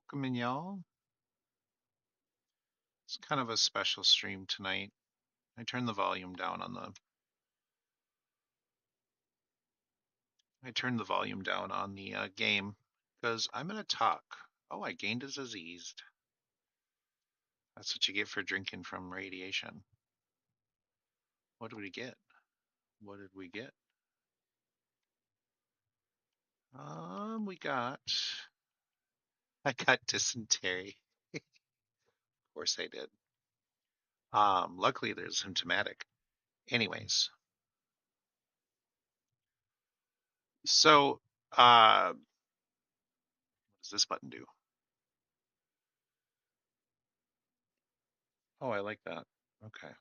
Welcome in, y'all. It's kind of a special stream tonight. I turned the volume down on the game because I'm gonna talk. Oh, I gained a disease. That's what you get for drinking from radiation. What did we get? What did we get? We got. I got dysentery. Of course I did. Luckily there's symptomatic. Anyways, so what does this button do? Oh, I like that. Okay.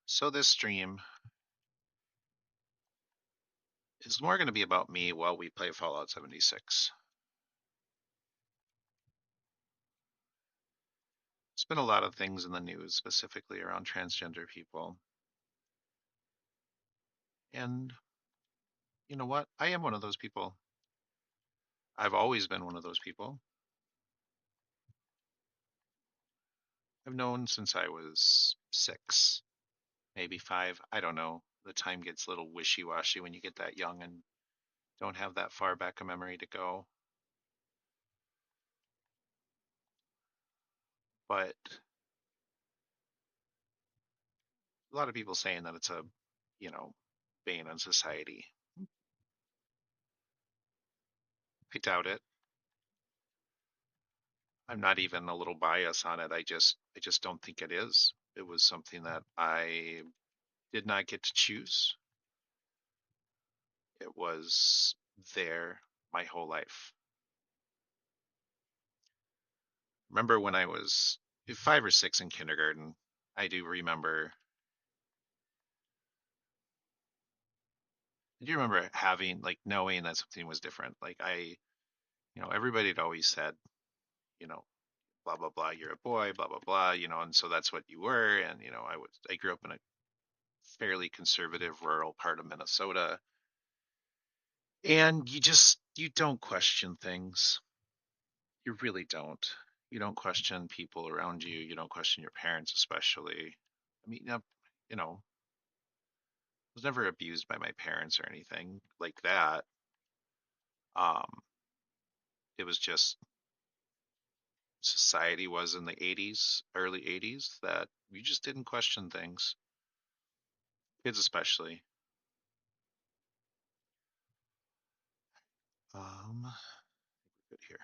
So this stream is more going to be about me while we play Fallout 76. There's been a lot of things in the news, specifically around transgender people. And you know what? I am one of those people. I've always been one of those people. I've known since I was 6, maybe 5. I don't know. The time gets a little wishy washy when you get that young and don't have that far back a memory to go. But a lot of people saying that it's a, you know, bane on society. I doubt it. I'm not even a little biased on it. I just don't think it is. It was something that I did not get to choose. It was there my whole life. Remember when I was 5 or 6 in kindergarten, I do remember having like knowing that something was different. Like everybody had always said, you know, blah blah blah, you're a boy, blah blah blah, and so that's what you were. And I grew up in a fairly conservative rural part of Minnesota. And you don't question things. You really don't. You don't question people around you. You don't question your parents, especially. I mean, I was never abused by my parents or anything like that. Um, it was just society was in the 80s, early 80s, that you just didn't question things, kids especially. Good here.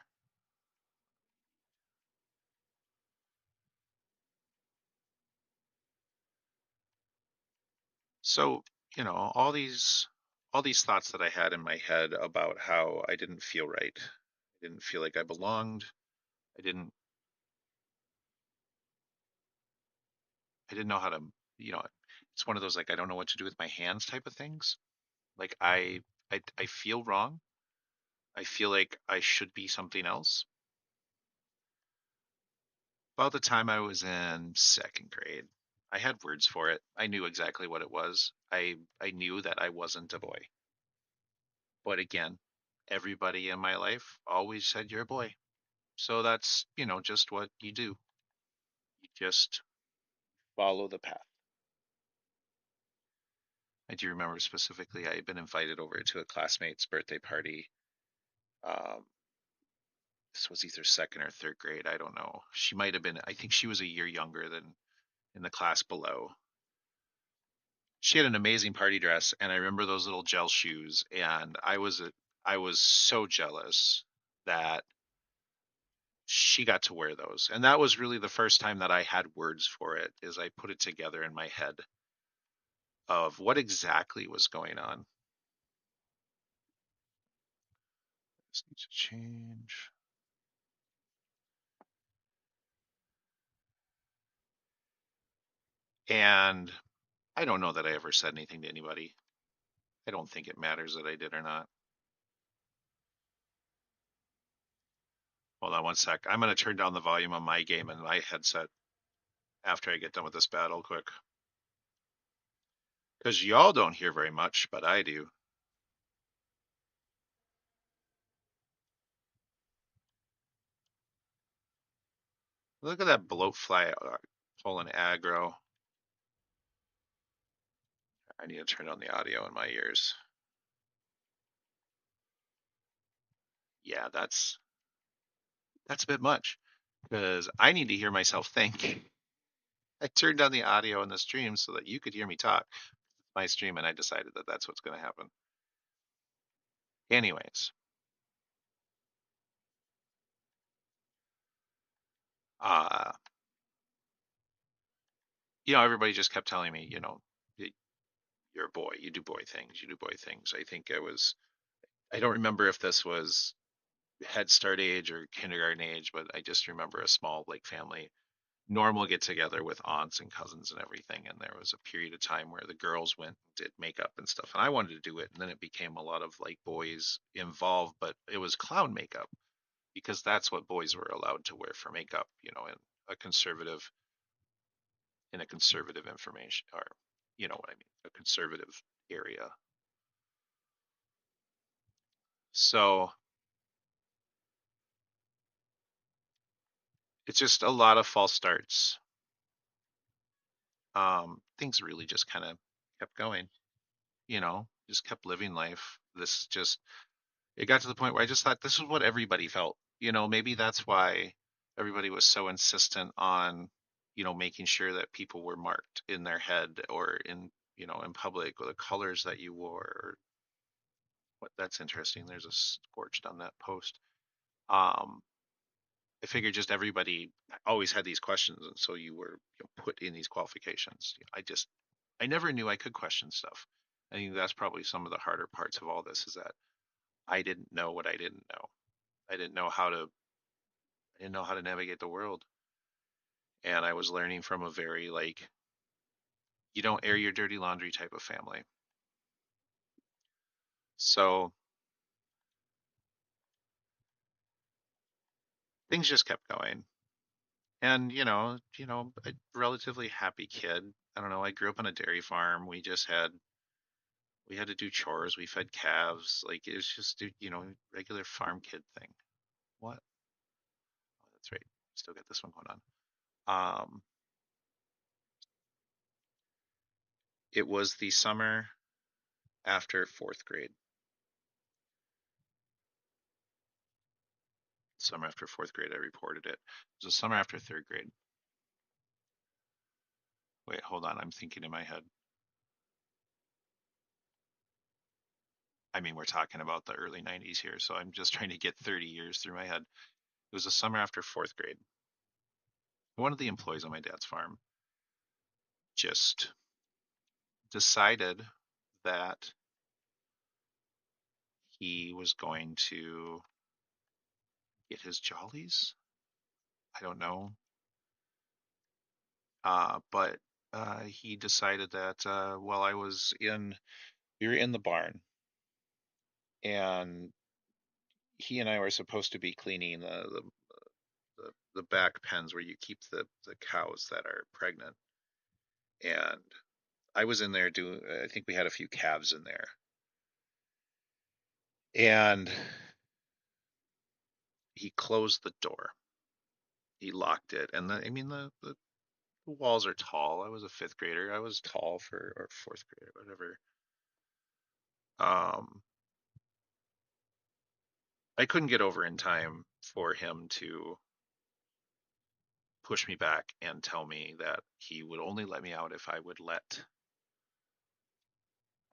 So, all these thoughts that I had in my head about how I didn't feel right. I didn't feel like I belonged. I didn't I didn't know how to, you know, it's one of those like I don't know what to do with my hands type of things. Like I feel wrong. I feel like I should be something else. About the time I was in second grade, I had words for it. I knew exactly what it was. I knew that I wasn't a boy. But again, everybody in my life always said you're a boy. So that's, just what you do. You just follow the path. I do remember specifically I had been invited over to a classmate's birthday party. Um, this was either second or third grade. I don't know. She might have been, I think she was a year younger than in the class below. She had an amazing party dress, and I remember those little gel shoes. And I was so jealous that she got to wear those. And that was really the first time that I had words for it, is I put it together in my head of what exactly was going on. This needs to change. And I don't know that I ever said anything to anybody. I don't think it matters that I did or not. Hold on one sec. I'm going to turn down the volume on my game and my headset after I get done with this battle quick. Because y'all don't hear very much, but I do. Look at that bloat fly pulling aggro. I need to turn on the audio in my ears. Yeah, that's a bit much because I need to hear myself think. I turned down the audio in the stream so that you could hear me talk. My stream, and I decided that that's what's going to happen. Anyways, uh, everybody just kept telling me, you're a boy, you do boy things, you do boy things. I think I don't remember if this was Head Start age or kindergarten age, but I just remember a small like family normal get together with aunts and cousins and everything. And there was a period of time where the girls went and did makeup and stuff, and I wanted to do it. And then it became a lot of like boys involved, but it was clown makeup because that's what boys were allowed to wear for makeup, a conservative in a conservative information or you know what I mean, a conservative area. So it's just a lot of false starts. Things really just kind of kept going, just kept living life. This just it got to the point where I just thought this is what everybody felt. Maybe that's why everybody was so insistent on, making sure that people were marked in their head or in public, or the colors that you wore. Or what that's interesting. There's a scorched on that post. Um, I figured just everybody always had these questions, and so you were put in these qualifications. I never knew I could question stuff. I think that's probably some of the harder parts of all this is that I didn't know what I didn't know. I didn't know how to I didn't know how to navigate the world. And I was learning from a very like you don't air your dirty laundry type of family. So things just kept going. And a relatively happy kid. I don't know, I grew up on a dairy farm. We had to do chores, we fed calves, like it was just regular farm kid thing. What? Oh, that's right. Still got this one going on. It was the summer after fourth grade. Summer after fourth grade, I reported it. It was the summer after third grade. Wait, hold on. I'm thinking in my head. I mean, we're talking about the early 90s here, so I'm just trying to get 30 years through my head. It was the summer after fourth grade. One of the employees on my dad's farm just decided that he was going to get his jollies. I don't know. But he decided that while we were in the barn, and he and I were supposed to be cleaning the back pens where you keep the cows that are pregnant. And I was in there doing, I think we had a few calves in there. And he closed the door. He locked it. And I mean, the walls are tall. I was a fifth grader. I was tall or fourth grader, whatever. Um, I couldn't get over in time for him to push me back and tell me that he would only let me out if I would let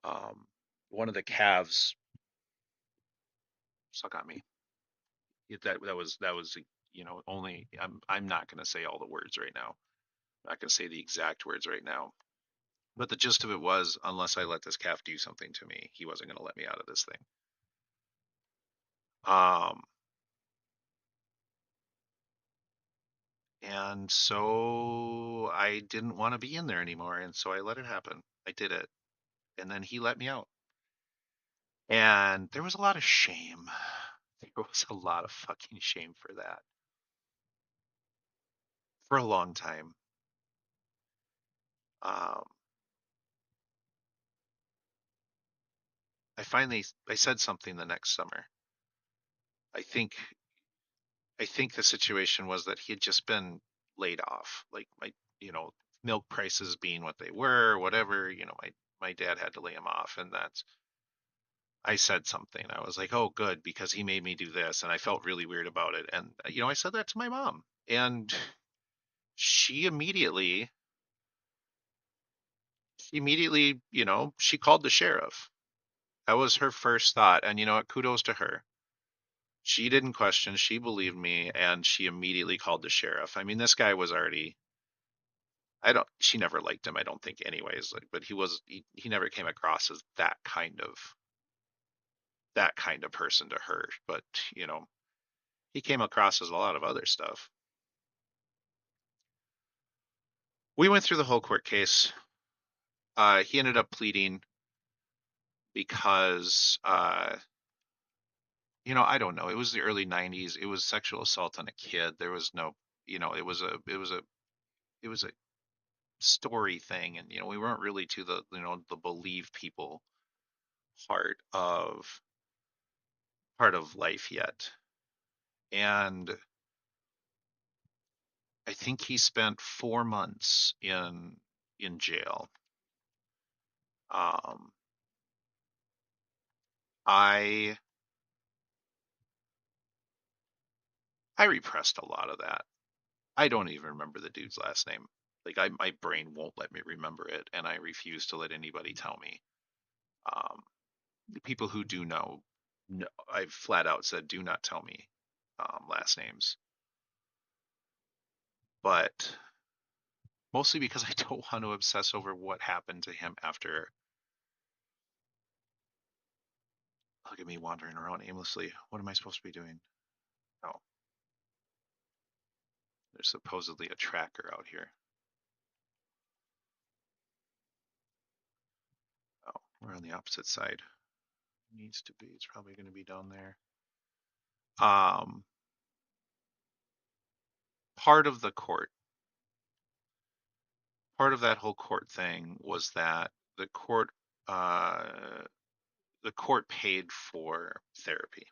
um, one of the calves suck on me. That was only I'm not going to say all the words right now. I'm not going to say the exact words right now. But the gist of it was, unless I let this calf do something to me, he wasn't going to let me out of this thing. Um, and so I didn't want to be in there anymore, and so I let it happen. I did it, and then he let me out. And there was a lot of shame. There was a lot of fucking shame for that for a long time. Um, I said something the next summer. I think I think the situation was that he had just been laid off. Like you know, milk prices being what they were, whatever, my dad had to lay him off, and that's I said something. I was like, "Oh, good," because he made me do this, and I felt really weird about it. And I said that to my mom, and she immediately, she called the sheriff. That was her first thought, and you know what? Kudos to her. She didn't question. She believed me, and she immediately called the sheriff. I mean, this guy was already. I don't. She never liked him. I don't think, anyways. Like, but he was. He never came across as that kind of person to her. But you know, he came across as a lot of other stuff. We went through the whole court case. He ended up pleading because, I don't know. It was the early '90s. It was sexual assault on a kid. There was no, it was a story thing, and we weren't really to the believe people part of life yet. And I think he spent 4 months in jail. Um, I I repressed a lot of that. I don't even remember the dude's last name. Like my brain won't let me remember it, and I refuse to let anybody tell me. Um, the people who do know, no, I've flat out said, do not tell me last names. But mostly because I don't want to obsess over what happened to him after. Look at me wandering around aimlessly. What am I supposed to be doing? Oh, there's supposedly a tracker out here. Oh, we're on the opposite side. Needs to be. It's probably going to be down there. Um, part of the court, part of that whole court thing was that the court, uh, the court paid for therapy.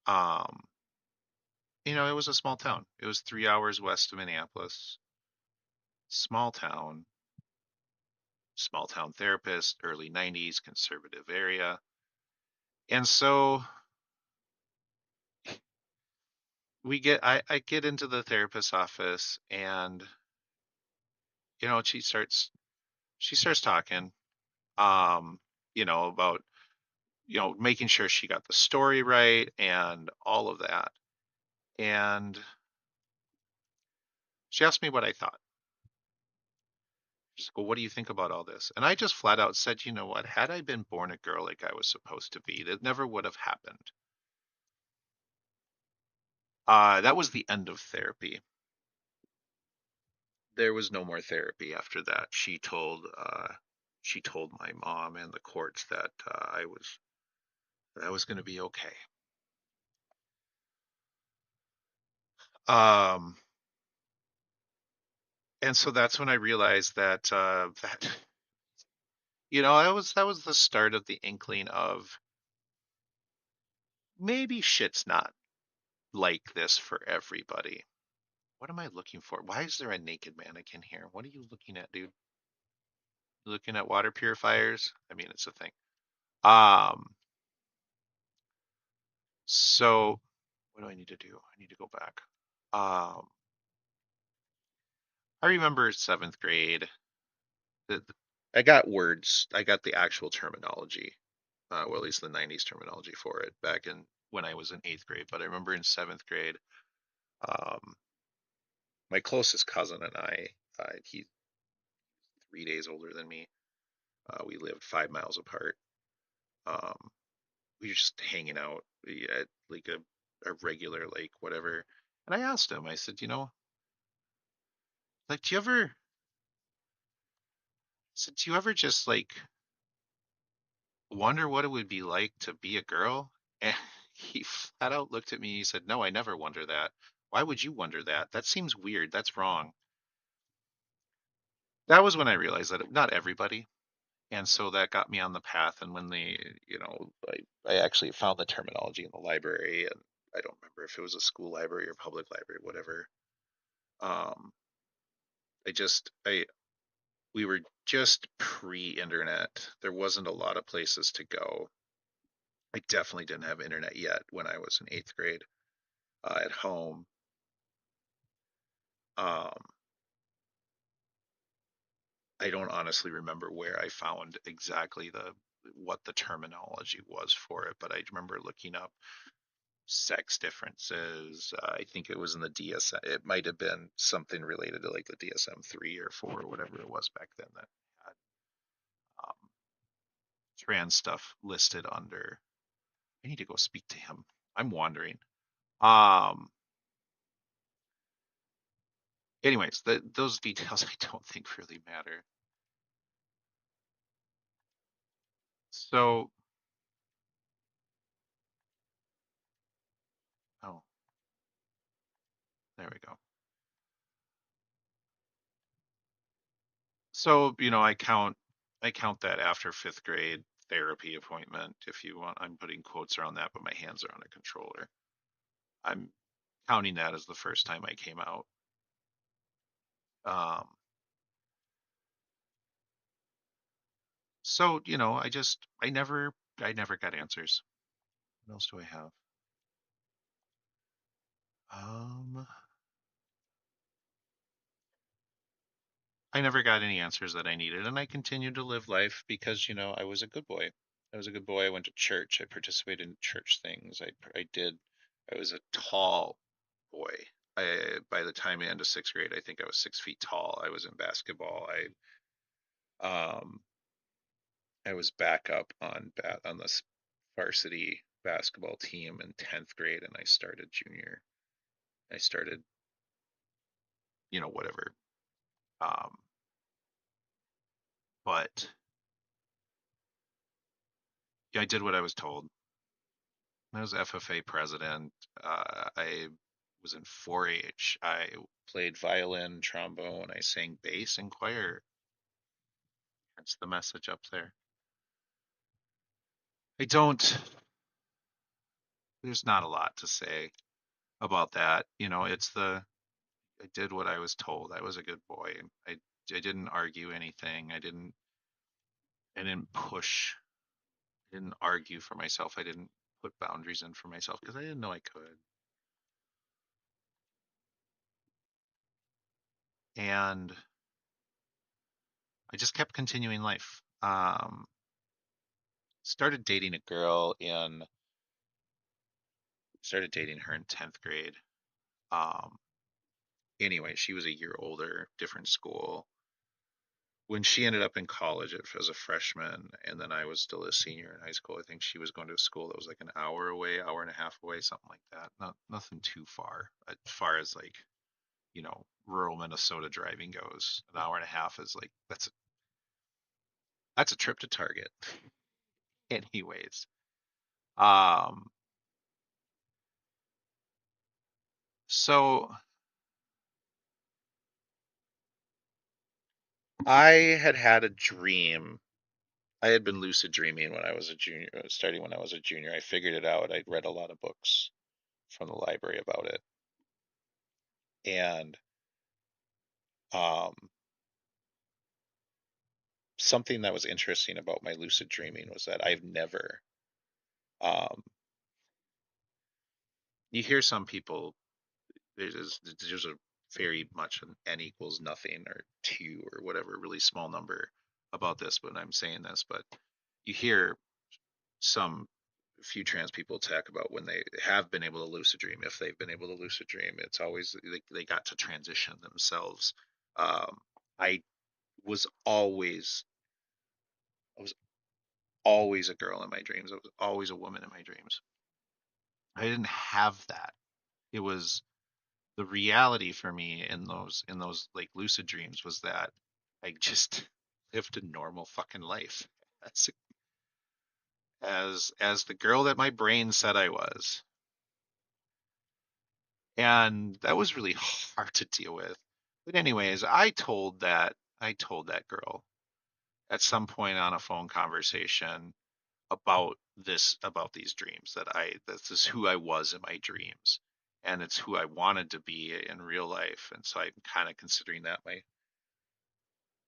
Um, it was a small town. It was 3 hours west of Minneapolis. Small town, small town therapist, early '90s, conservative area. And so I get into the therapist's office, and she starts talking, about, making sure she got the story right and all of that. And she asked me what I thought. She's like, well, what do you think about all this? And I just flat out said, you know what? Had I been born a girl like I was supposed to be, that never would have happened. That was the end of therapy. There was no more therapy after that. She told my mom and the courts that I was going to be okay. Um, and so that's when I realized that that was the start of the inkling of maybe shit's not like this for everybody. What am I looking for? Why is there a naked mannequin here? What are you looking at, dude? You looking at water purifiers? I mean, it's a thing. Um, so what do I need to do? I need to go back. Um, I remember seventh grade. I got words. I got the actual terminology. Well, at least the '90s terminology for it back in when I was in eighth grade. But I remember in seventh grade, um, my closest cousin and I, he's 3 days older than me. We lived 5 miles apart. Um, we were just hanging out at like a regular lake, whatever. And I asked him, I said, like, do you ever just like wonder what it would be like to be a girl? And he flat out looked at me. He said, no, I never wonder that. Why would you wonder that? That seems weird. That's wrong. That was when I realized that not everybody. And so that got me on the path. And when I actually found the terminology in the library, and I don't remember if it was a school library or public library, whatever. Um, I just, I, we were just pre-internet. There wasn't a lot of places to go. I definitely didn't have internet yet when I was in eighth grade at home. Um, I don't honestly remember where I found exactly the what the terminology was for it, but I remember looking up sex differences. I think it was in the DSM. It might have been something related to like the DSM 3 or 4 or whatever it was back then that had trans stuff listed under. I need to go speak to him. I'm wandering. Um, Anyways, those details I don't think really matter. So, oh, there we go. So, I count that after fifth grade therapy appointment, if you want. I'm putting quotes around that, but my hands are on a controller. I'm counting that as the first time I came out. Um, so, I never got answers. What else do I have? Um, I never got any answers that I needed, and I continued to live life because, I was a good boy. I was a good boy. I went to church. I participated in church things. I did. I was a tall boy. By the time I ended sixth grade, I think I was 6 feet tall. I was in basketball. Um, I was backup on the varsity basketball team in 10th grade, and I started junior. I started, whatever. Um, but yeah, I did what I was told. I was FFA president. I was in 4-H. I played violin, trombone. I sang bass and choir. That's the message up there. I don't. There's not a lot to say about that. I did what I was told. I was a good boy. I didn't argue anything. I didn't push. I didn't argue for myself. I didn't put boundaries in for myself because I didn't know I could. And I just kept continuing life. Started dating a girl in started dating her in 10th grade. Um, anyway, she was a year older, different school. When she ended up in college as a freshman, and then I was still a senior in high school, I think she was going to a school that was like an hour away, hour and a half away, something like that. Not nothing too far, as far as like rural Minnesota driving goes. An hour and a half is like that's a trip to Target. Anyways, um, so I had a dream. I had been lucid dreaming when I was a junior, starting when I was a junior. I figured it out. I'd read a lot of books from the library about it. And um, something that was interesting about my lucid dreaming was that um, you hear some people, there's a very much an n equals nothing or two or whatever, really small number about this, but I'm saying this, but you hear some few trans people talk about when they have been able to lucid dream, if they've been able to lucid dream, it's always they got to transition themselves. Um, I was always I was always a girl in my dreams. I was always a woman in my dreams. I didn't have that. It was the reality for me in those like lucid dreams was that I just lived a normal fucking life as as the girl that my brain said I was. And that was really hard to deal with. But anyways, I told that girl at some point on a phone conversation about these dreams, that this is who I was in my dreams, and it's who I wanted to be in real life. And so I'm kind of considering that my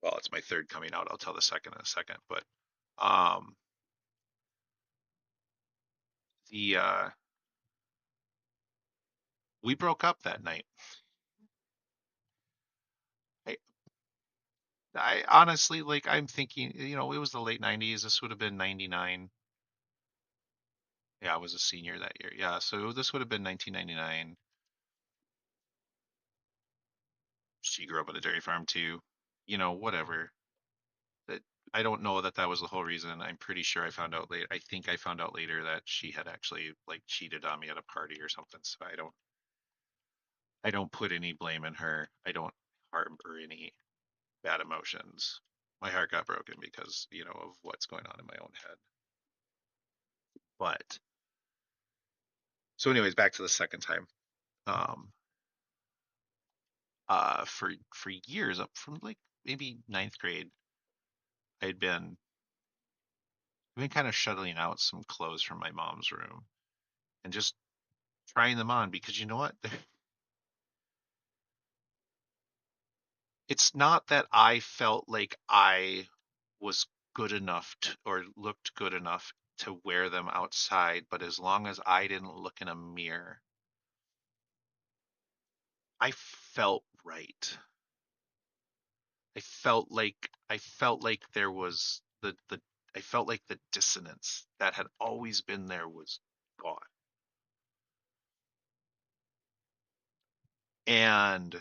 well, it's my third coming out. I'll tell the second in a second, but um the we broke up that night. I, I honestly, like, I'm thinking, it was the late 90s. This would have been 99. Yeah, I was a senior that year. Yeah, so this would have been 1999. She grew up on a dairy farm too. Whatever. That I don't know that that was the whole reason. I'm pretty sure I found out later. I think I found out later that she had actually like cheated on me at a party or something. So I don't put any blame in her. I don't harbor any bad emotions. My heart got broken because, of what's going on in my own head. But so anyways, back to the second time. Um for years, up from like maybe ninth grade, I'd been I've been kind of shuttling out some clothes from my mom's room and just trying them on, because you know what? It's not that I felt like I was good enough to, or looked good enough to wear them outside, but as long as I didn't look in a mirror, I felt right. I felt like there was the I felt like the dissonance that had always been there was gone. And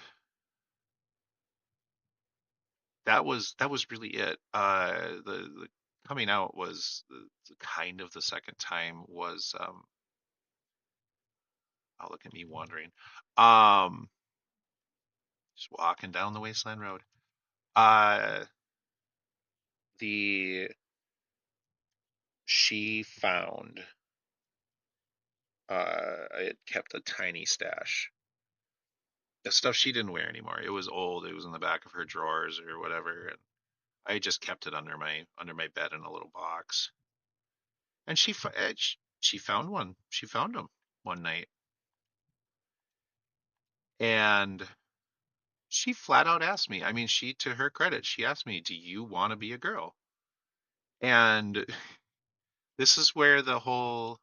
that was really it. The coming out was the kind of the second time was oh, look at me wandering. Um, just walking down the wasteland road. Uh, the She found I had kept a tiny stash. The stuff she didn't wear anymore. It was old. It was in the back of her drawers or whatever, and I just kept it under my bed in a little box. And she found one. She found them one night, and she flat out asked me. I mean, to her credit, she asked me, "Do you want to be a girl?" And this is where the whole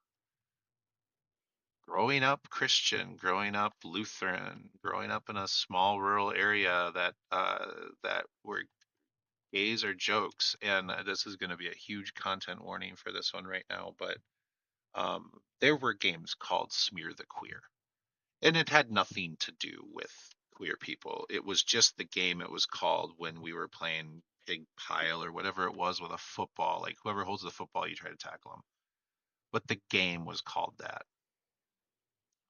growing up Christian, growing up Lutheran, growing up in a small rural area that where gays are jokes, and this is going to be a huge content warning for this one right now, but there were games called Smear the Queer, and it had nothing to do with queer people. It was just the game it was called when we were playing pig pile or whatever it was with a football. Like whoever holds the football, you try to tackle them. But the game was called that.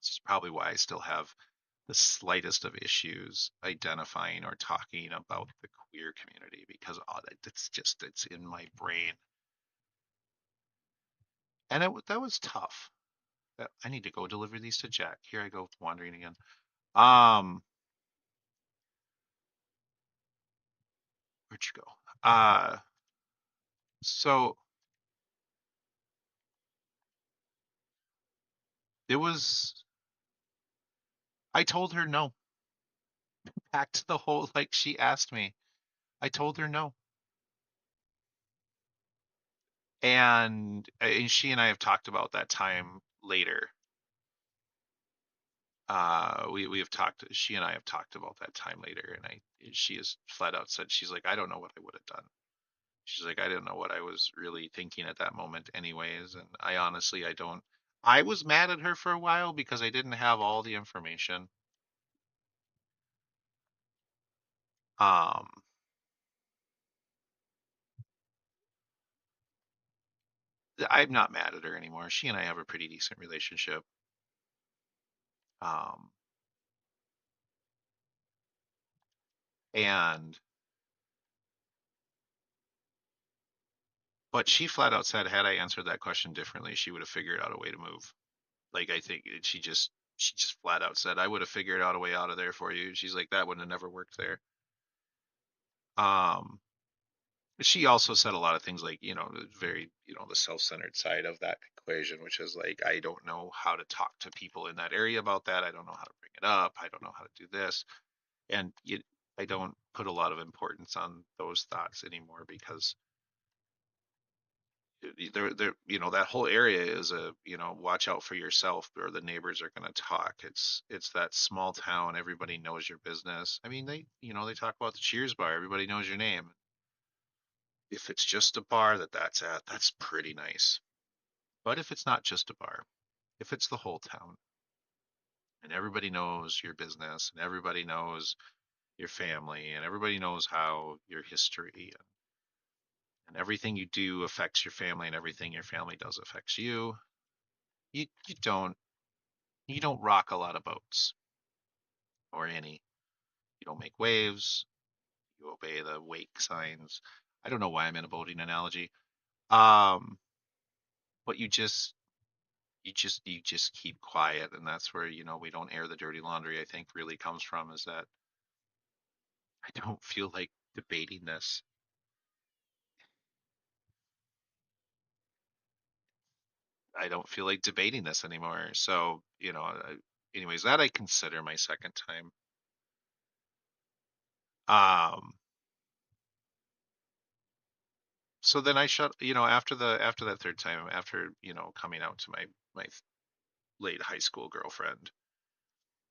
This is probably why I still have the slightest of issues identifying or talking about the queer community, because it's in my brain, and that was tough. I need to go deliver these to Jack. Here I go wandering again. Um, where'd you go? So it was. I told her no. Back to the whole, like, she asked me. I told her no, and she and I have talked about that time later. We have talked. She and I have talked about that time later, and she has flat out said, she's like, I don't know what I would have done. She's like, I didn't know what I was really thinking at that moment, anyways. And I honestly, I don't. I was mad at her for a while because I didn't have all the information. Um, I'm not mad at her anymore. She and I have a pretty decent relationship. Um, and But she flat out said, had I answered that question differently, she would have figured out a way to move. Like, I think she just flat out said, I would have figured out a way out of there for you. She's like, that would have never worked there. Um, She also said a lot of things like, very, the self-centered side of that equation, which is like, I don't know how to talk to people in that area about that. I don't know how to bring it up. I don't know how to do this. And I don't put a lot of importance on those thoughts anymore because that whole area is watch out for yourself or the neighbors are going to talk. It's that small town. Everybody knows your business. I mean, they talk about the Cheers bar. Everybody knows your name. If it's just a bar that's at, that's pretty nice. But if it's not just a bar, if it's the whole town and everybody knows your business and everybody knows your family and everybody knows how your history and everything you do affects your family and everything your family does affects you, you don't rock a lot of boats or any. You don't make waves. You obey the wake signs. I don't know why I'm in a boating analogy. Um, but you just keep quiet, and that's where we don't air the dirty laundry. I think really comes from is that I don't feel like debating this. I don't feel like debating this anymore. So anyways, that I consider my second time. Um, so then I shut. After that third time, after coming out to my late high school girlfriend,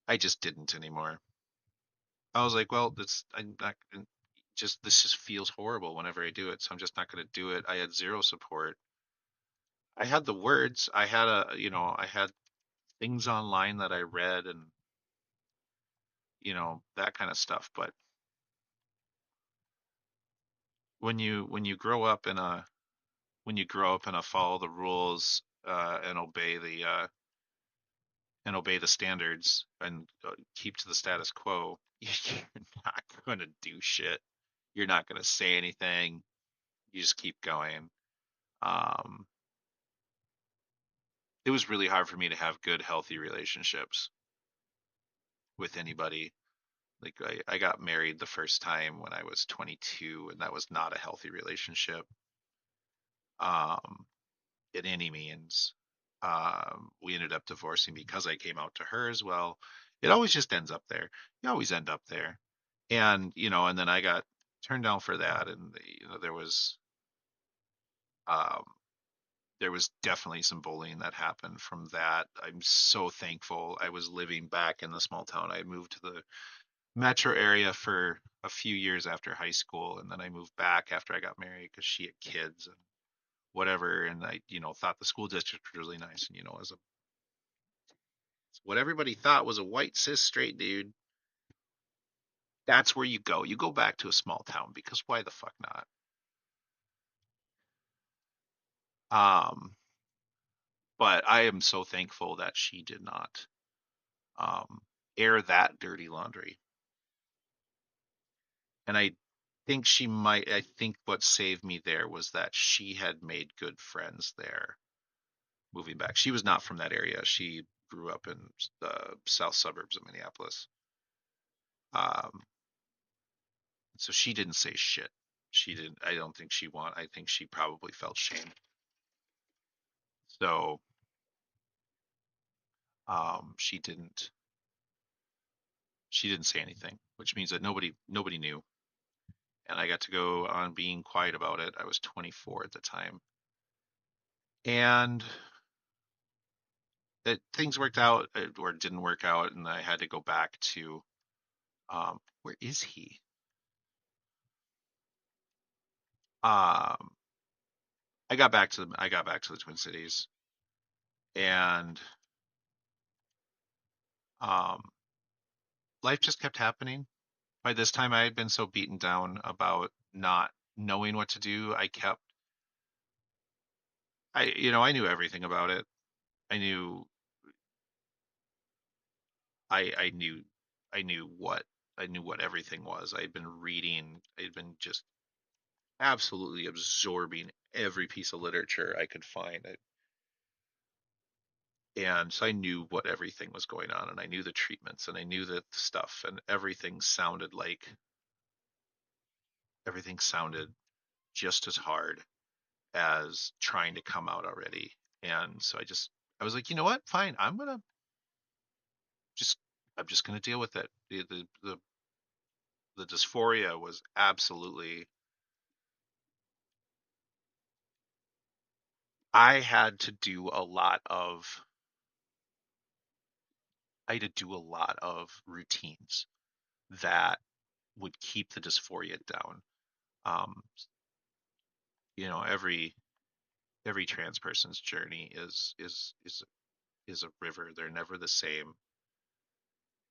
I just didn't anymore. I was like, well, I'm not just this just feels horrible whenever I do it, so I'm just not going to do it. I had zero support. I had the words. I had things online that I read and that kind of stuff. But when you grow up in a follow the rules and obey the standards and keep to the status quo, you're not going to do shit. You're not going to say anything. You just keep going. Um, it was really hard for me to have good, healthy relationships with anybody. Like I got married the first time when I was 22, and that was not a healthy relationship, um, in any means. We ended up divorcing because I came out to her as well. It always just ends up there. You always end up there, and and then I got turned down for that, and um, there was definitely some bullying that happened from that. I'm so thankful I was living back in the small town. I moved to the metro area for a few years after high school, and then I moved back after I got married because she had kids and whatever. And I, thought the school district was really nice. And as what everybody thought was a white cis straight dude, that's where you go. You go back to a small town because why the fuck not? Um, but I am so thankful that she did not um, air that dirty laundry. And I think what saved me there was that she had made good friends there moving back. She was not from that area. She grew up in the south suburbs of Minneapolis. Um, so she didn't say shit. She didn't, I don't think I think she probably felt shame. So, she didn't say anything, which means that nobody knew. And I got to go on being quiet about it. I was 24 at the time. And that things worked out or didn't work out, and I had to go back to where is he? Um, I got back to the Twin Cities, and um, life just kept happening. By this time, I had been so beaten down about not knowing what to do. I knew everything about it. I knew, I knew, I knew what, I knew what everything was. I'd been reading. I'd been just absolutely absorbing every piece of literature I could find. And so I knew what everything was going on, and I knew the treatments, and I knew the stuff, and everything sounded just as hard as trying to come out already. And so I was like, you know what? Fine. Just, I'm just going to deal with it. The dysphoria was absolutely, I had to do a lot of, I had to do a lot of routines that would keep the dysphoria down. Um, you know, every trans person's journey is a river. They're never the same.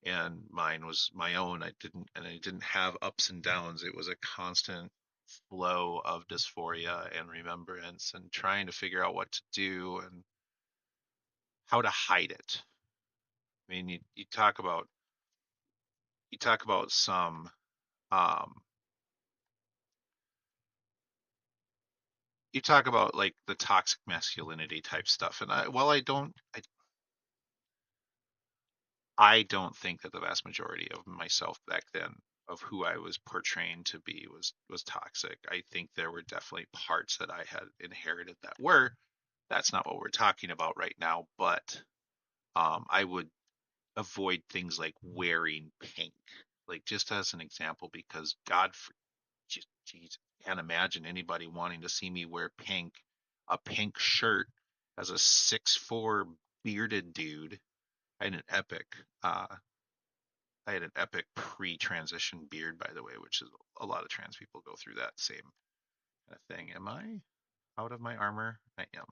And mine was my own. I didn't have ups and downs. It was a constant flow of dysphoria and remembrance and trying to figure out what to do and how to hide it. I mean, you talk about some um you talk about like the toxic masculinity type stuff, and I don't think that the vast majority of myself back then, of who I was portraying to be, was toxic. I think there were definitely parts that I had inherited that were. That's not what we're talking about right now, but I would avoid things like wearing pink, like just as an example, because geez, can't imagine anybody wanting to see me wear pink, a pink shirt as a 6'4" bearded dude. I had an epic, uh, I had an epic pre-transition beard, by the way, which is a lot of trans people go through that same kind of thing. Am I out of my armor? I am.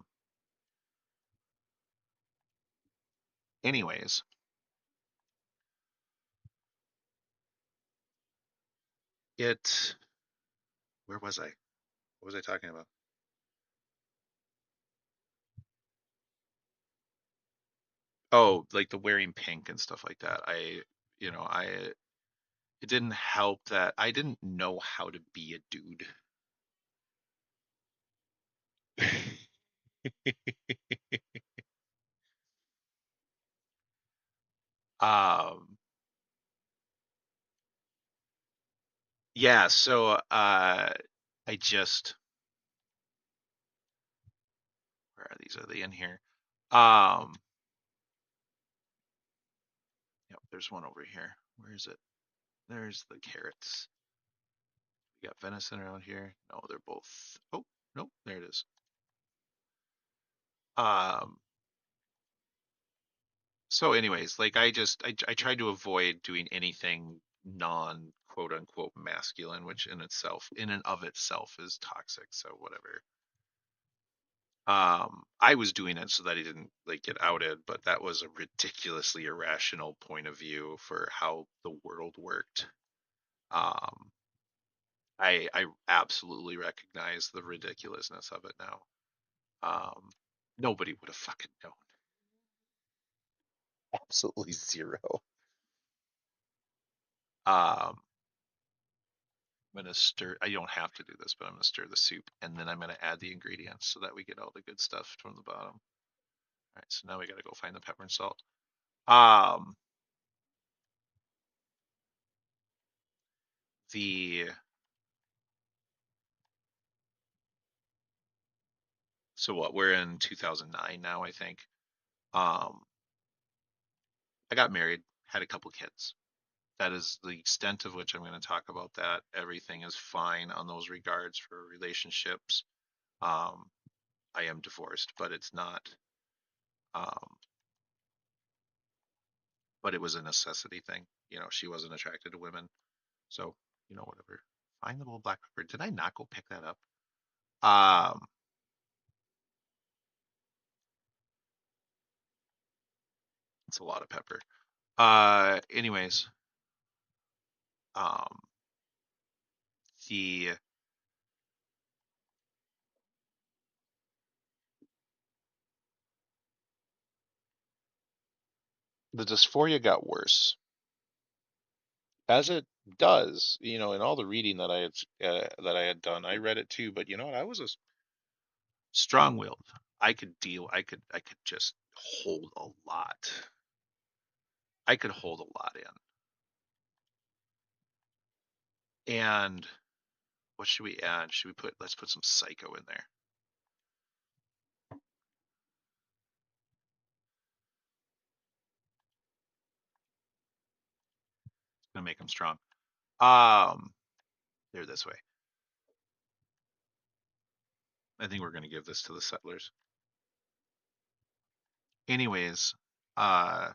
Anyways, it. Where was I? What was I talking about? Oh, like the wearing pink and stuff like that. You know, it didn't help that I didn't know how to be a dude. Um, yeah, so I just where are these? Are they in here? Um, yep, there's one over here. Where is it? There's the carrots. We got venison around here. No, they're both. Oh, no, there it is. Um, so anyways, like I tried to avoid doing anything non quote unquote masculine, which in and of itself is toxic. So whatever. I was doing it so that he didn't like get outed, but that was a ridiculously irrational point of view for how the world worked. Um, I absolutely recognize the ridiculousness of it now. Um, Nobody would have fucking known. Absolutely zero. I'm gonna stir. I don't have to do this, but I'm gonna stir the soup, and then I'm gonna add the ingredients so that we get all the good stuff from the bottom. All right, so now we gotta go find the pepper and salt. Um, the so what? We're in 2009 now, I think. Um, I got married, had a couple kids. That is the extent of which I'm going to talk about that. Everything is fine on those regards for relationships. Um, I am divorced, but it's not. Um, but it was a necessity thing. You know, she wasn't attracted to women, so you know, whatever. Find the little black pepper. Did I not go pick that up? Um, it's a lot of pepper. Anyways, um, the the dysphoria got worse, as it does. You know, in all the reading that I had done, I read it too. But you know what? I was a strong-willed. I could just hold a lot. I could hold a lot in. And what should we add? Should we put let's put some psycho in there. It's gonna make them strong. Um, they're this way. I think we're gonna give this to the settlers. Anyways, uh,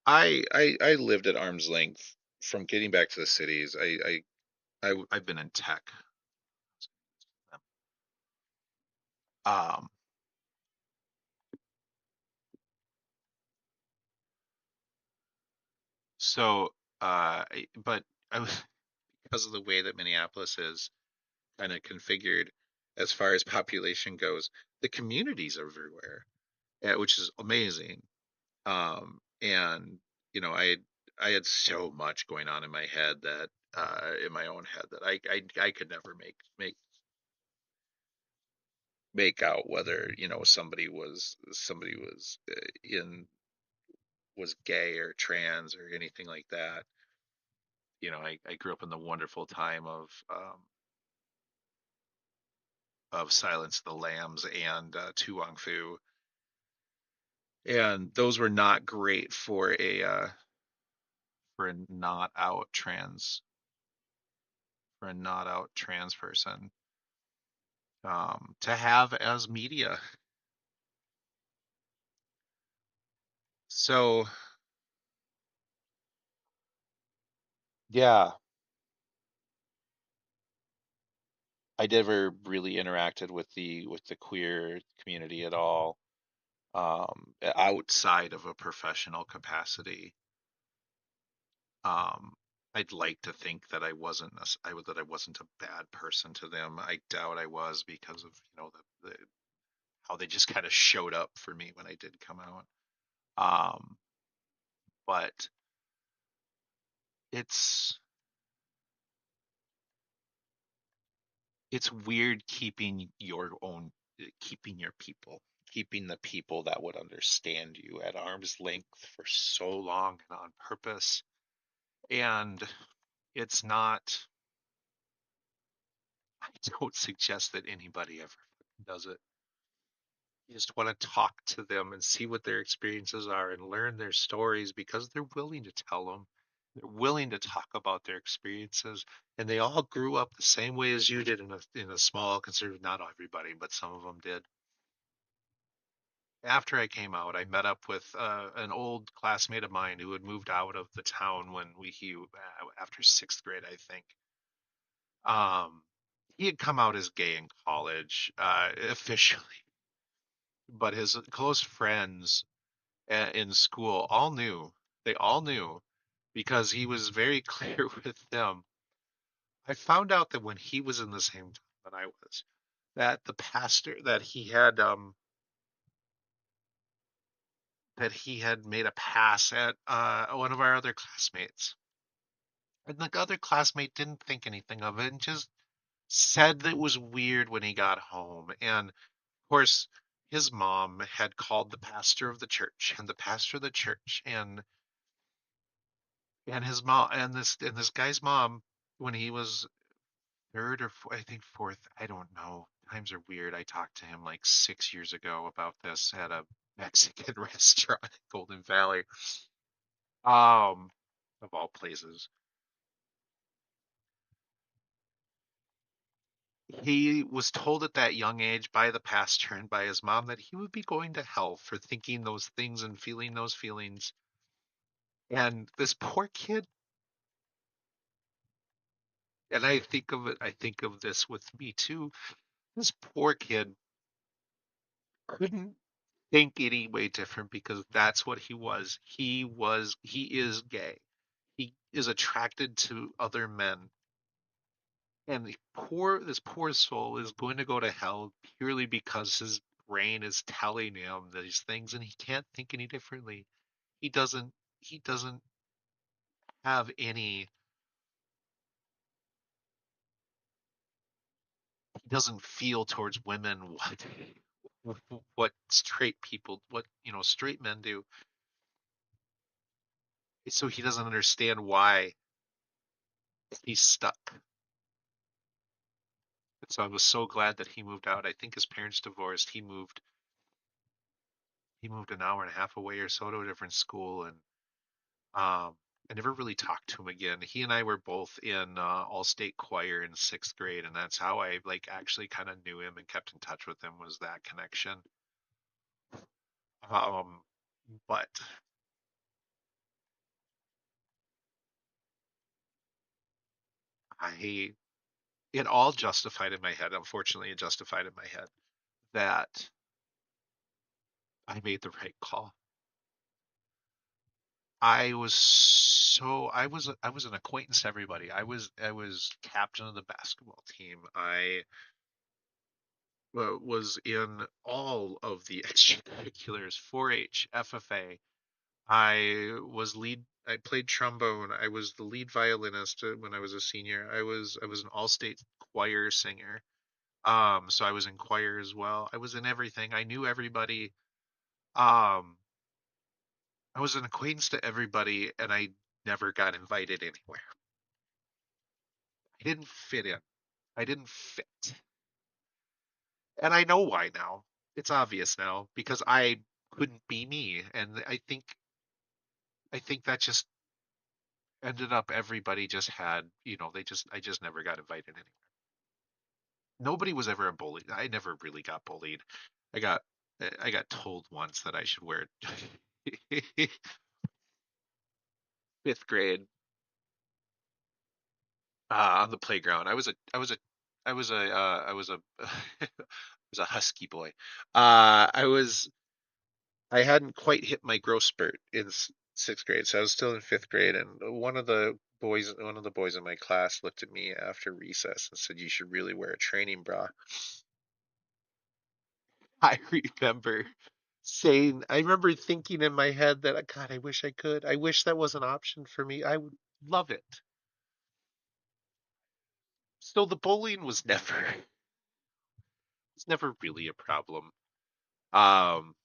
I lived at arm's length from getting back to the cities. I've been in tech. Um, so but I was because of the way that Minneapolis is kind of configured as far as population goes, the communities everywhere, which is amazing. And I had so much going on in my head that in my own head that I could never make out whether somebody was in was gay or trans or anything like that. I grew up in the wonderful time of Silence of the Lambs and Tu Wong Fu, and those were not great for a not out trans for a not out trans person to have as media. So yeah, I never really interacted with the queer community at all, outside of a professional capacity. Um, I'd like to think that that I wasn't a bad person to them. I doubt I was because of the how they just kind of showed up for me when I did come out. Um, but it's it's weird keeping your people, keeping the people that would understand you at arm's length for so long and on purpose. And it's not, I don't suggest that anybody ever does it. You just want to talk to them and see what their experiences are and learn their stories because they're willing to tell them. They're willing to talk about their experiences, and they all grew up the same way as you did in a small conservative. Not everybody, but some of them did. After I came out, I met up with an old classmate of mine who had moved out of the town when after sixth grade, I think. Um, he had come out as gay in college, officially, but his close friends in school all knew. They all knew because he was very clear with them. I found out that when he was in the same town that I was, that the pastor that he had made a pass at one of our other classmates. And the other classmate didn't think anything of it and just said that it was weird when he got home. And of course, his mom had called the pastor of the church and the pastor of the church and his mom and this guy's mom when he was third or I think fourth, I don't know. Times are weird. I talked to him like 6 years ago about this at a Mexican restaurant in Golden Valley. Um, of all places. He was told at that young age by the pastor and by his mom that he would be going to hell for thinking those things and feeling those feelings. And this poor kid, and I think of this with me too. This poor kid couldn't think any way different because that's what he was. He is gay. He is attracted to other men. And this poor soul is going to go to hell purely because his brain is telling him these things and he can't think any differently. He doesn't he doesn't have any he doesn't feel towards women what straight people what straight men do. So he doesn't understand why. He's stuck. And so I was so glad that he moved out. I think his parents divorced. He moved an hour and a half away or so to a different school, and I never really talked to him again. He and I were both in all-state choir in sixth grade, and that's how I like actually kind of knew him and kept in touch with him, was that connection. Um, but I it all justified in my head. Unfortunately, it justified in my head that I made the right call. I was an acquaintance to everybody. I was captain of the basketball team. I was in all of the extracurriculars, 4-H, FFA. I played trombone. I was the lead violinist when I was a senior. I was an all-state choir singer. So I was in choir as well. I was in everything. I knew everybody. Um, I was an acquaintance to everybody, and I never got invited anywhere. I didn't fit in. I didn't fit. And I know why now. It's obvious now because I couldn't be me. And I think that just ended up everybody just had, I just never got invited anywhere. Nobody was ever a bully. I never really got bullied. I got I got told once that I should wear fifth grade on the playground. I was a husky boy. I hadn't quite hit my growth spurt in sixth grade, so I was still in fifth grade, and one of the boys in my class looked at me after recess and said, "You should really wear a training bra." I I remember thinking in my head that, God, I wish I could. I wish that was an option for me. I would love it. So the bullying was never really a problem. Um,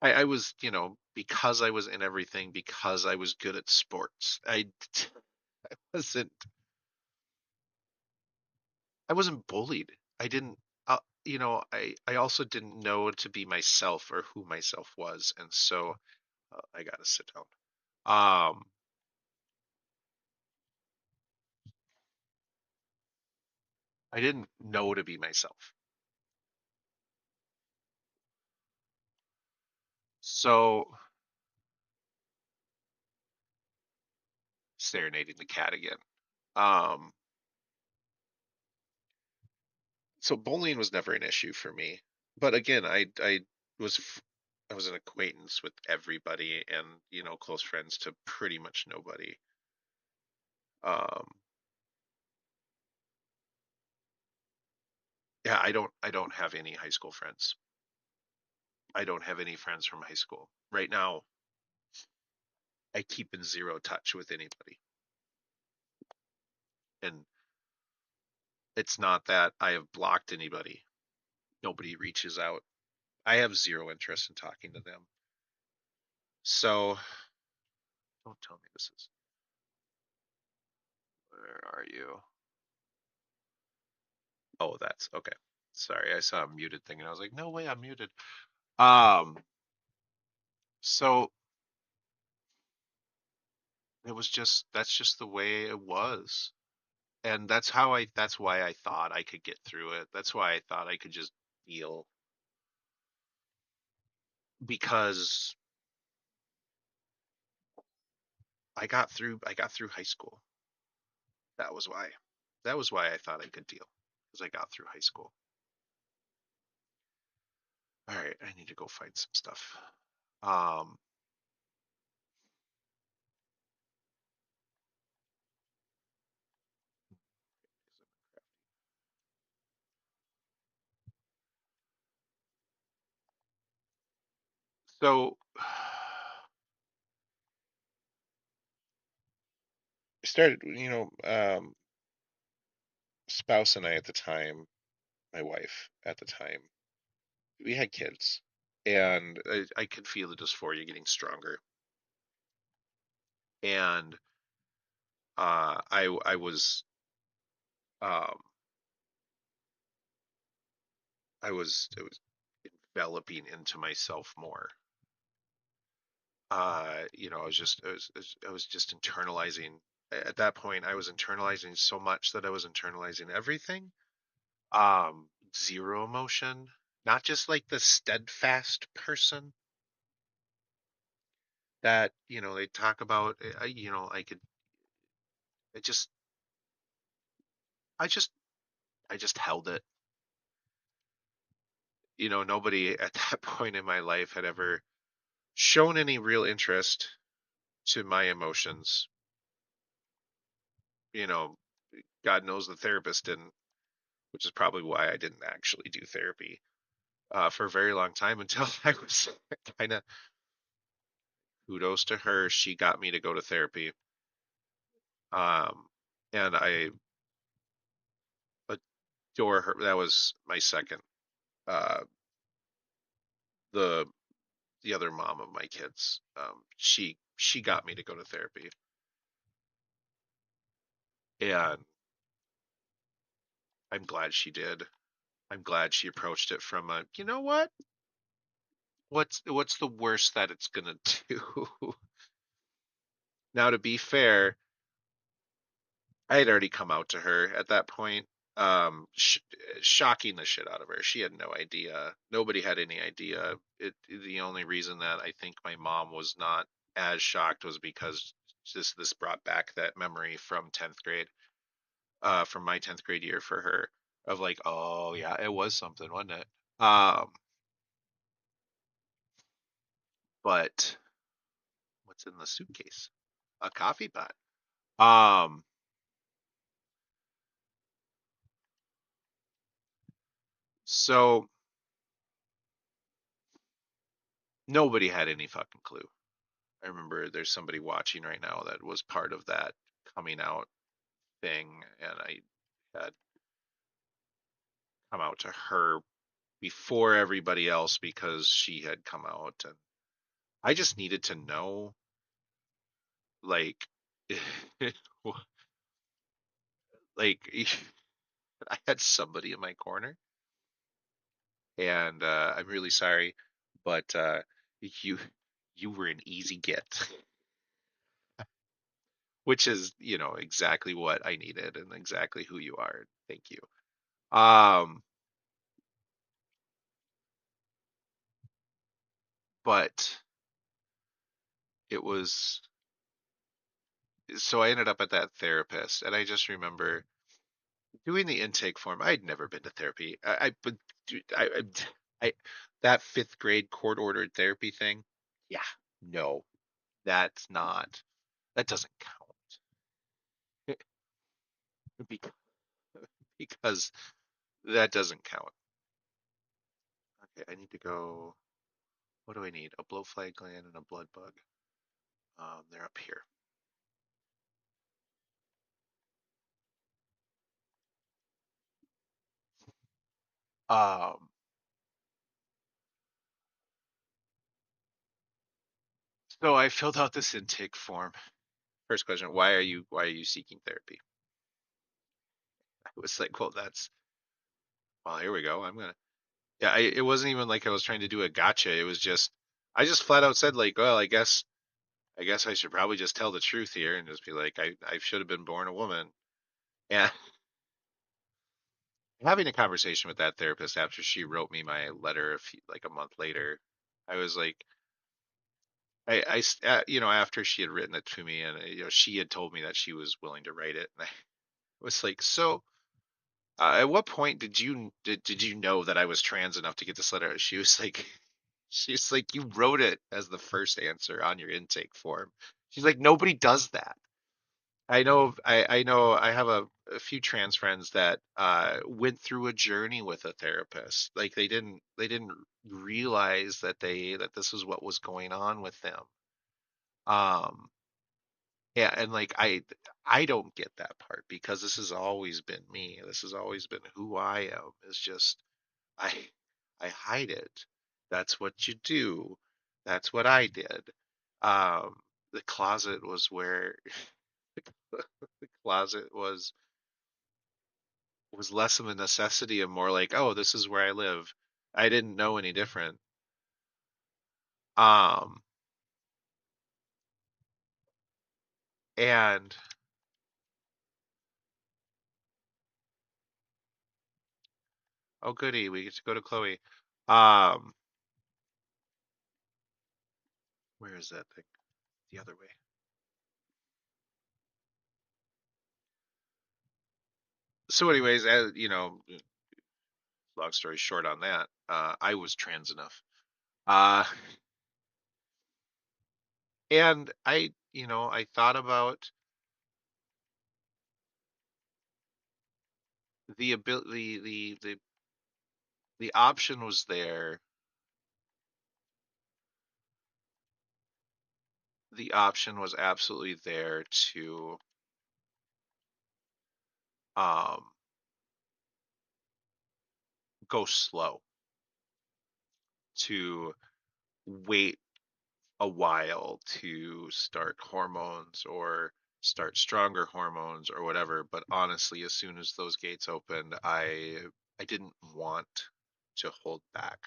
I was, because I was in everything, because I was good at sports. Wasn't, I wasn't bullied. I didn't, I also didn't know to be myself or who myself was, and so I gotta sit down. Um, I didn't know to be myself. So serenading the cat again. Um, so bullying was never an issue for me. But again, was I was an acquaintance with everybody and, close friends to pretty much nobody. Um, yeah, I don't have any high school friends. I don't have any friends from high school. Right now, I keep in zero touch with anybody. And it's not that I have blocked anybody. Nobody reaches out. I have zero interest in talking to them. So don't tell me this is. Where are you? Oh, that's okay. Sorry, I saw a muted thing and I was like, no way, I'm muted. Um, so that's just the way it was. And that's why I thought I could get through it. That's why I thought I could just deal because I got through high school. That was why. That was why I thought I could deal because I got through high school. All right, I need to go find some stuff. Um, so I started, spouse and I at the time, my wife at the time, we had kids, and I could feel the dysphoria getting stronger. And I was um I was enveloping into myself more. I was just internalizing. At that point, I was internalizing so much that I was internalizing everything. Zero emotion, not just like the steadfast person that, they talk about. I just, I just, I just held it. Nobody at that point in my life had ever shown any real interest to my emotions. You know, God knows the therapist didn't, which is probably why I didn't actually do therapy for a very long time until I was kind of, kudos to her. She got me to go to therapy. Um, and I adore her. That was my second. Uh, the the other mom of my kids. She got me to go to therapy, and I'm glad she did. I'm glad she approached it from a, you know what? What's the worst that it's gonna do? Now, to be fair, I had already come out to her at that point, shocking the shit out of her. She had no idea. Nobody had any idea. The only reason that I think my mom was not as shocked was because this brought back that memory from 10th grade, from my 10th grade year for her, of like, oh yeah, it was something, wasn't it? But what's in the suitcase? A coffee pot. Um, so nobody had any fucking clue. I remember there's somebody watching right now that was part of that coming out thing, and I had come out to her before everybody else because she had come out, and I just needed to know, like, like I had somebody in my corner, and I'm really sorry, but you you were an easy get, which is, exactly what I needed and exactly who you are. Thank you. Um, but it was so I ended up at that therapist, and I just remember doing the intake form. I'd never been to therapy. But dude, I that fifth grade court ordered therapy thing. Yeah, no, that's not. That doesn't count because because that doesn't count. Okay, I need to go. What do I need? A blowfly gland and a blood bug. They're up here. Um, so I filled out this intake form. First question: Why are you seeking therapy? I was like, well, here we go. I'm gonna. Yeah, it wasn't even like I was trying to do a gotcha. It was just, I just flat out said like, well, I guess I should probably just tell the truth here and just be like, I should have been born a woman. And having a conversation with that therapist after she wrote me my letter like a month later, I was like, after she had written it to me, and she had told me that she was willing to write it, and I was like, so at what point did you know that I was trans enough to get this letter? She's like, you wrote it as the first answer on your intake form. She's like, nobody does that. I know I have a few trans friends that went through a journey with a therapist. Like they didn't realize that this was what was going on with them. Um yeah, and like I don't get that part because this has always been me. This has always been who I am. It's just I I hide it. That's what you do. That's what I did. Um, the closet was where The closet was less of a necessity and more like, oh, this is where I live. I didn't know any different. Um, and oh goody, we get to go to Chloe. Um, where is that thing? The other way. So, anyways, long story short on that, I was trans enough. Uh, and I thought about the ability, the option was there. The option was absolutely there to um, go slow, to wait a while to start hormones or start stronger hormones or whatever. But honestly, as soon as those gates opened, I didn't want to hold back.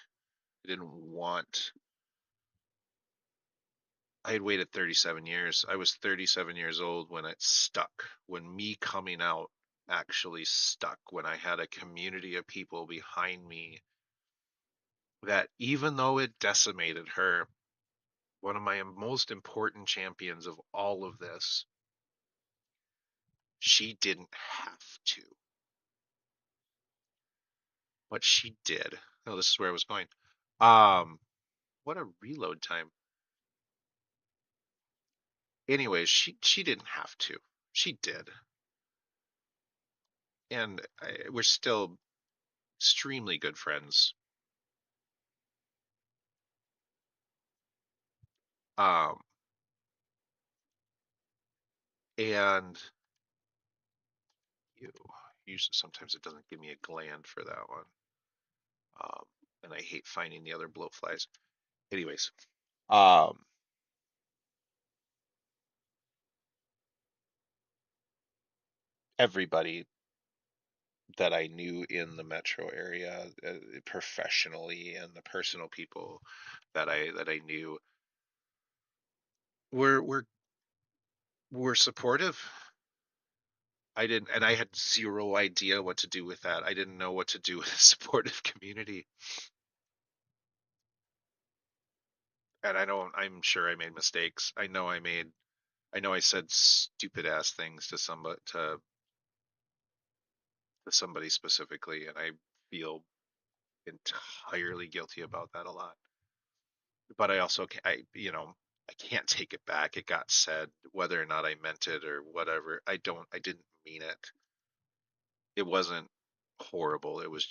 I didn't want. I had waited 37 years. I was 37 years old when it stuck. When me coming out actually stuck. When I had a community of people behind me that, even though it decimated her, one of my most important champions of all of this, she didn't have to, but she did. Oh, this is where I was going. Um, what a reload time. Anyways, she didn't have to. She did, and we're still extremely good friends. Um, and you, usually sometimes it doesn't give me a gland for that one. Um, and I hate finding the other blowflies. Anyways, um, everybody that I knew in the metro area, professionally, and the personal people that I knew were were supportive. I didn't, and I had zero idea what to do with that. I didn't know what to do with a supportive community. And I'm sure I made mistakes. I know I said stupid ass things to somebody specifically, and I feel entirely guilty about that a lot. But I also I can't take it back. It got said, whether or not I meant it or whatever. I didn't mean it. It wasn't horrible. It was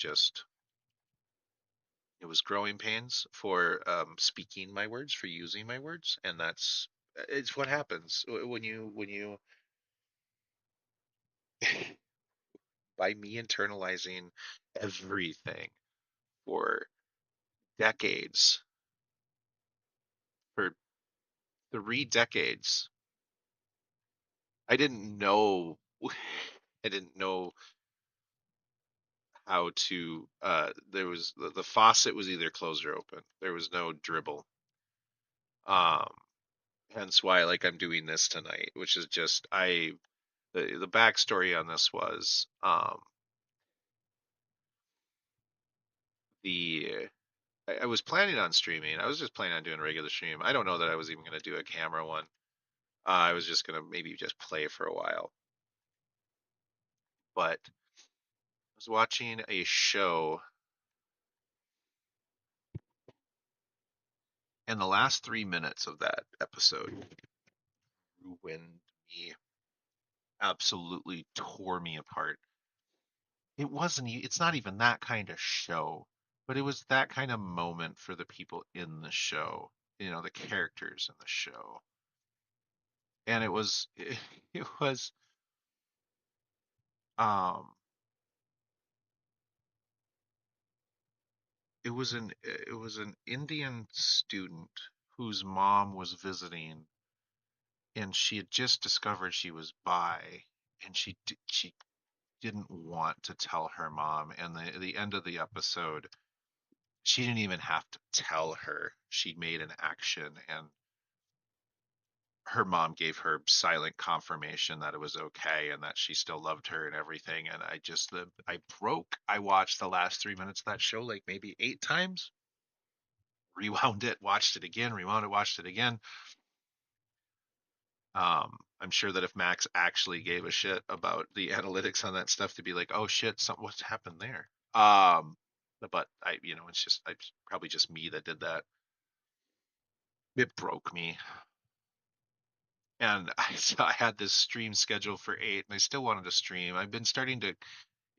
growing pains for speaking my words, for using my words, and it's what happens when you by me internalizing everything for decades, for 3 decades. I didn't know I didn't know how to there was the faucet was either closed or open. There was no dribble. Um Hence why, like, I'm doing this tonight, which is just the backstory on this was the I was planning on streaming. I was just planning on doing a regular stream. I don't know that I was even going to do a camera one. I was just going to maybe just play for a while. But I was watching a show, and the last 3 minutes of that episode ruined me, absolutely tore me apart. It's not even that kind of show, but it was that kind of moment for the people in the show, the characters in the show. And it was um it was an Indian student whose mom was visiting, and she had just discovered she was bi, and she didn't want to tell her mom. And the end of the episode, she didn't even have to tell her. She made an action, and her mom gave her silent confirmation that it was okay and that she still loved her and everything. And I broke. I watched the last 3 minutes of that show like maybe 8 times, rewound it, watched it again, rewound it, watched it again. I'm sure that if Max actually gave a shit about the analytics on that stuff, to be like, oh shit, what's happened there? But it's probably just me that did that. It broke me, and I had this stream scheduled for 8, and I still wanted to stream. I've been starting to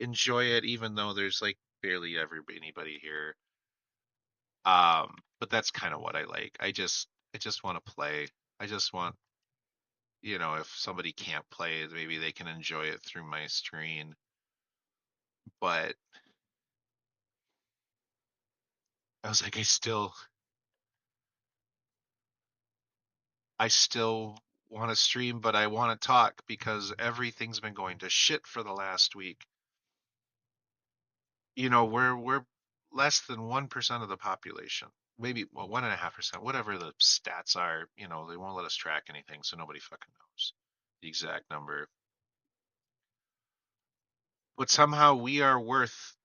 enjoy it, even though there's like barely ever anybody here. But that's kind of what I like. I just want to play. I just want, if somebody can't play, maybe they can enjoy it through my screen. But I was like, I still want to stream, but I want to talk because everything's been going to shit for the last week. We're less than 1% of the population, maybe, well, 1.5%, whatever the stats are. They won't let us track anything, so nobody fucking knows the exact number. But somehow we are worth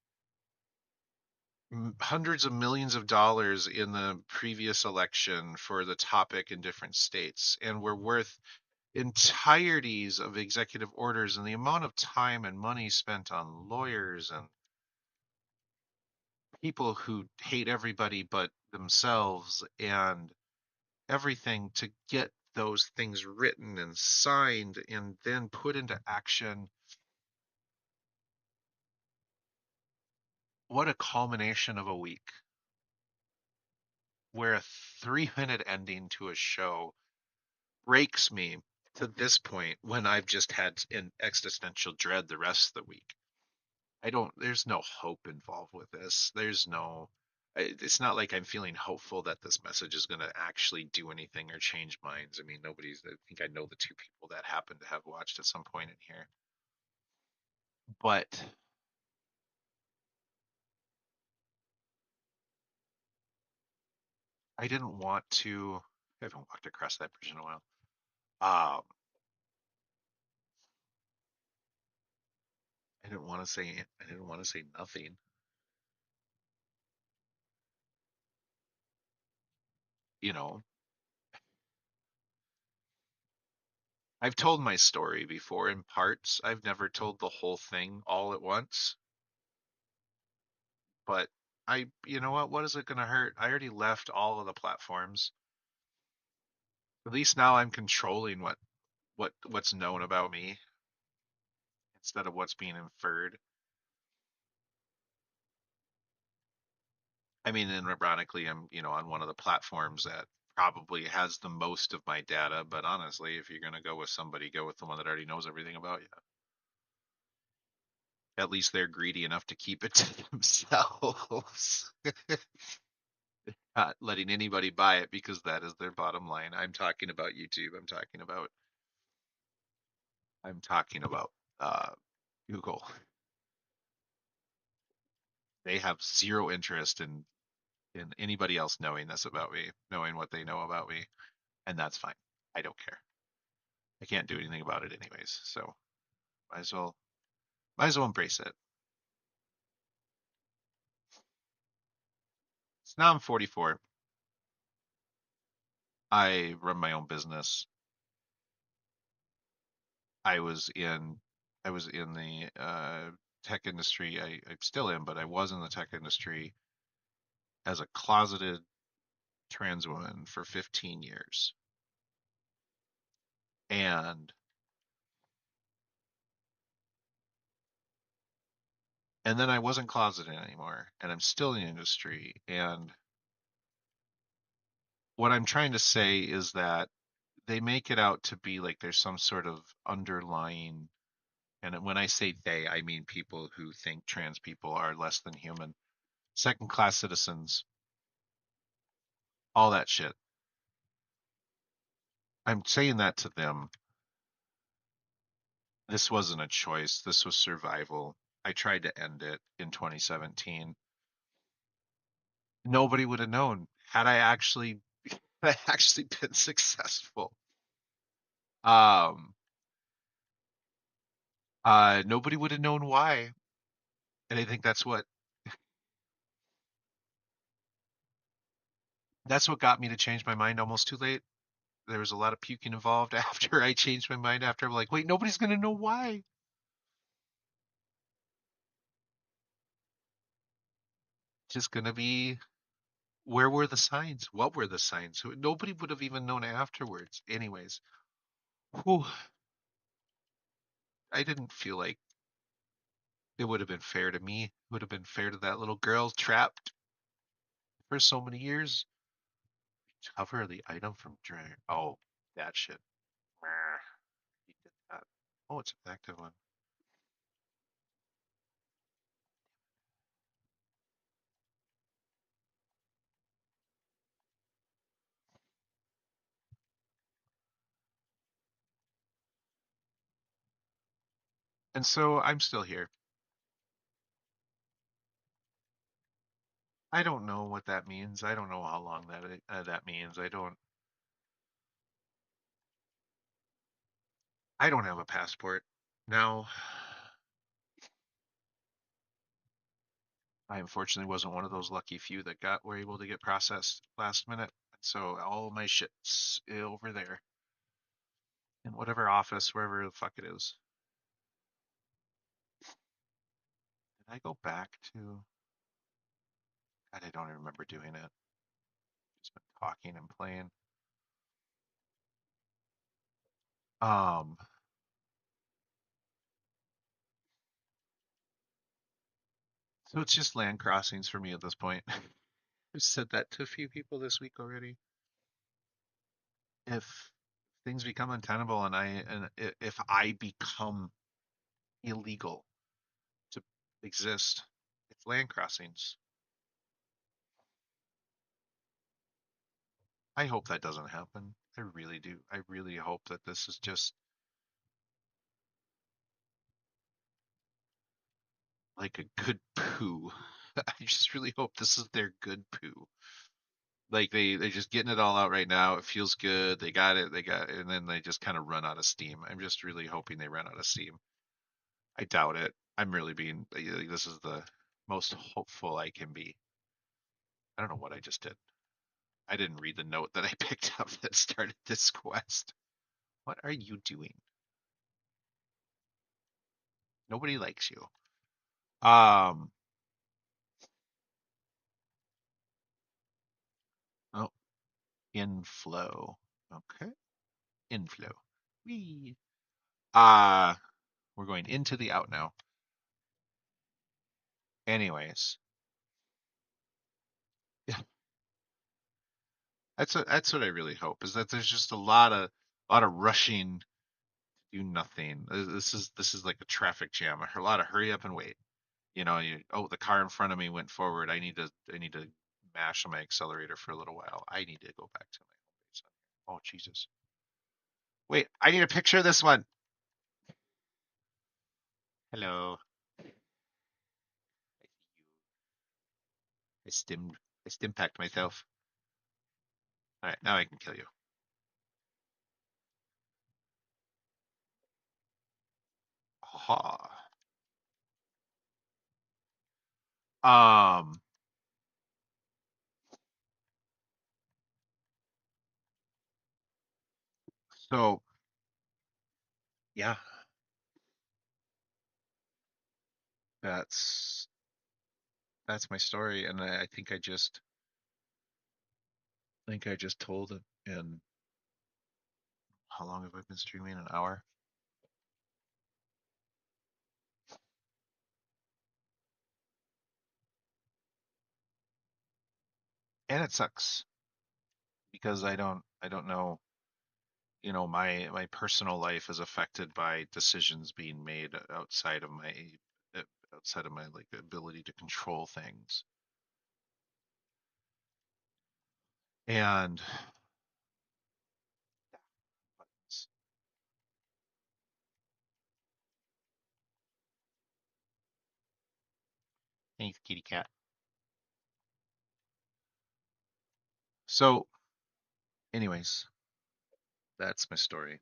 hundreds of millions of dollars in the previous election for the topic in different states, and we're worth entireties of executive orders, and the amount of time and money spent on lawyers and people who hate everybody but themselves and everything to get those things written and signed and then put into action. What a culmination of a week, where a 3-minute ending to a show breaks me to this point when I've just had an existential dread the rest of the week. There's no hope involved with this. It's not like I'm feeling hopeful that this message is going to actually do anything or change minds. I mean, I think I know the two people that happen to have watched at some point in here. But I didn't want to, I haven't walked across that bridge in a while. Um, I didn't want to say nothing. You know, I've told my story before in parts. I've never told the whole thing all at once. But you know what? What is it going to hurt? I already left all of the platforms. At least now I'm controlling what's known about me instead of what's being inferred. I mean, and ironically, I'm, on one of the platforms that probably has the most of my data. But honestly, if you're going to go with somebody, go with the one that already knows everything about you. At least they're greedy enough to keep it to themselves, not letting anybody buy it because that is their bottom line. I'm talking about YouTube. I'm talking about Google. They have zero interest in anybody else knowing this about me, knowing what they know about me, and that's fine. I don't care. I can't do anything about it anyways, so might as well might as well embrace it. So now I'm 44. I run my own business. I was in I was in the tech industry. I still am, but I was in the tech industry as a closeted trans woman for 15 years. And then I wasn't closeted anymore, and I'm still in the industry. And what I'm trying to say is that they make it out to be like there's some sort of underlying, and when I say they, I mean people who think trans people are less than human, second class citizens, all that shit. I'm saying that to them. This wasn't a choice. This was survival. I tried to end it in 2017. Nobody would have known had I actually had I actually been successful. Um, nobody would have known why. And I think that's what got me to change my mind almost too late. There was a lot of puking involved after I changed my mind. After I'm like, wait, nobody's gonna know why. It's just gonna be where were the signs? What were the signs? Nobody would have even known afterwards. Anyways, whew, I didn't feel like it would have been fair to me. It would have been fair to that little girl trapped for so many years. Cover the item from drag. Oh, that shit. He did that. Oh, it's an active one. And so I'm still here. I don't know what that means. I don't know how long that means. I don't have a passport. Now, I unfortunately wasn't one of those lucky few that were able to get processed last minute. So all my shit's over there in whatever office, wherever the fuck it is. Did I go back to? God, I don't even remember doing it. Just been talking and playing. Um, so it's just land crossings for me at this point. I've said that to a few people this week already. If things become untenable and if I become illegal to exist, it's land crossings. I hope that doesn't happen. I really do. I really hope that this is just like a good poo. I just really hope this is their good poo. Like they're just getting it all out right now. It feels good. They got it. They got it, and then they just kind of run out of steam. I'm just really hoping they run out of steam. I doubt it. I'm really being this is the most hopeful I can be. I don't know what I just did. I didn't read the note that I picked up that started this quest. What are you doing? Nobody likes you. Um, oh, inflow. Okay, inflow. Wee. Uh, we're going into the out now. Anyways, yeah, that's what I really hope is that there's just a lot of rushing to do nothing. This is like a traffic jam. A lot of hurry up and wait. Oh, the car in front of me went forward. I need to mash on my accelerator for a little while. I need to go back to my home base. Oh, Jesus. Wait, I need a picture of this one. Hello. I see you. I stim I stim packed myself. All right, now I can kill you. Ha. Um. So yeah, that's that's my story, and I think I just told it. And how long have I been streaming? An hour. And it sucks because I don't know. My personal life is affected by decisions being made uh, outside of my like ability to control things. And Thanks, kitty cat. So, anyways, that's my story.